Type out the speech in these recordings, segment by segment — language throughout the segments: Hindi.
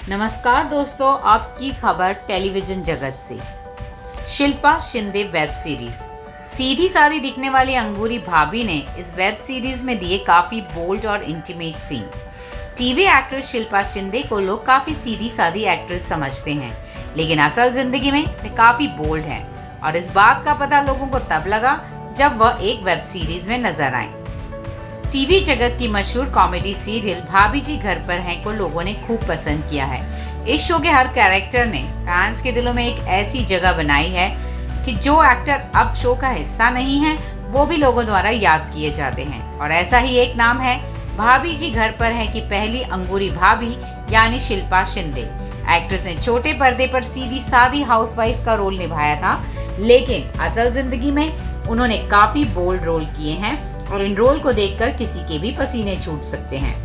नमस्कार दोस्तों, आपकी खबर टेलीविजन जगत से। Shilpa Shinde web series. सीधी सादी दिखने वाली अंगूरी भाभी ने इस वेब सीरीज में दिए काफ़ी बोल्ड और intimate scene. TV actress Shilpa Shinde को लोग काफ़ी सीधी सादी एक्ट्रेस समझते हैं, लेकिन असल जिंदगी में वे काफ़ी बोल्ड हैं और इस बात का पता लोगों को तब लगा जब वह एक वेब सीरीज में नजर आए। टीवी जगत की मशहूर कॉमेडी सीरियल भाभी जी घर पर हैं को लोगों ने खूब पसंद किया है। इस शो के हर कैरेक्टर ने फैंस के दिलों में एक ऐसी जगह बनाई है कि जो एक्टर अब शो का हिस्सा नहीं है वो भी लोगों द्वारा याद किए जाते हैं, और ऐसा ही एक नाम है भाभी जी घर पर है की पहली अंगूरी भाभी यानी शिल्पा शिंदे। एक्ट्रेस ने छोटे पर्दे पर सीधी सादी हाउसवाइफ का रोल निभाया था, लेकिन असल जिंदगी में उन्होंने काफी बोल्ड रोल किए हैं और इन रोल को देखकर किसी के भी पसीने छूट सकते हैं।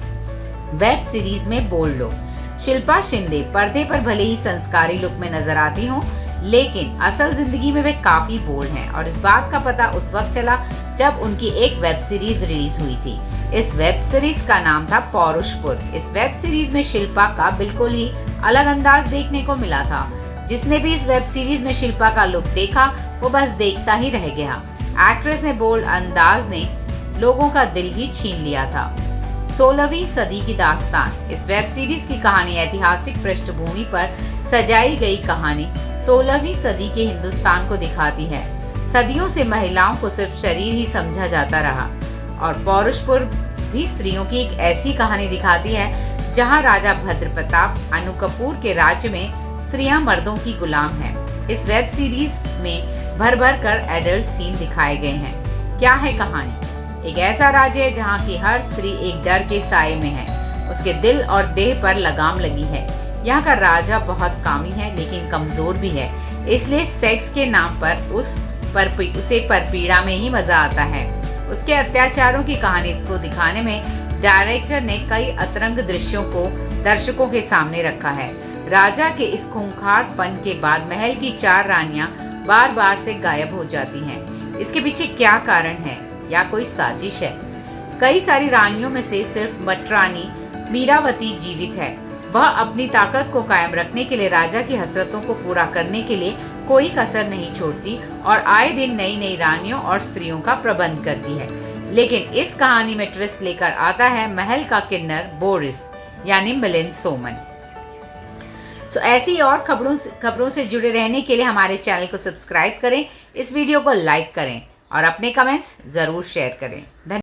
वेब सीरीज में बोल्ड लोग। शिल्पा शिंदे पर्दे पर भले ही संस्कारी लुक में नजर आती हों, लेकिन असल जिंदगी में वे काफी बोल्ड हैं और इस बात का पता उस वक्त चला जब उनकी एक वेब सीरीज रिलीज हुई थी। इस वेब सीरीज का नाम था पौरुषपुर। इस वेब सीरीज में शिल्पा का बिल्कुल ही अलग अंदाज देखने को मिला था। जिसने भी इस वेब सीरीज में शिल्पा का लुक देखा वो बस देखता ही रह गया। एक्ट्रेस ने बोल्ड अंदाज ने लोगों का दिल ही छीन लिया था। 16वीं सदी की दास्तान। इस वेब सीरीज की कहानी ऐतिहासिक पृष्ठभूमि पर सजाई गई कहानी 16वीं सदी के हिंदुस्तान को दिखाती है। सदियों से महिलाओं को सिर्फ शरीर ही समझा जाता रहा और पौरुषपुर भी स्त्रियों की एक ऐसी कहानी दिखाती है जहां राजा भद्र प्रताप अनु कपूर के राज्य में स्त्रियां मर्दों की गुलाम हैं। इस वेब सीरीज में भर भर कर एडल्ट सीन दिखाए गए हैं। क्या है कहानी? एक ऐसा राज्य है जहाँ की हर स्त्री एक डर के साए में है। उसके दिल और देह पर लगाम लगी है। यहाँ का राजा बहुत कामी है लेकिन कमजोर भी है, इसलिए सेक्स के नाम पर उसे परपीड़ा में ही मजा आता है। उसके अत्याचारों की कहानी को दिखाने में डायरेक्टर ने कई अतरंग दृश्यों को दर्शकों के सामने रखा है। राजा के इस खूंखारपन के बाद महल की 4 रानियां बार बार से गायब हो जाती हैं। इसके पीछे क्या कारण है या कोई साजिश है? कई सारी रानियों में से सिर्फ मटरानी मीरावती जीवित है। वह अपनी ताकत को कायम रखने के लिए राजा की हसरतों को पूरा करने के लिए कोई कसर नहीं छोड़ती और आए दिन नई नई रानियों और स्त्रियों का प्रबंध करती है। लेकिन इस कहानी में ट्विस्ट लेकर आता है महल का किन्नर बोरिस यानी मिलिंद सोमन। ऐसी और खबरों से जुड़े रहने के लिए हमारे चैनल को सब्सक्राइब करें, इस वीडियो को लाइक करें और अपने कमेंट्स जरूर शेयर करें। धन्यवाद।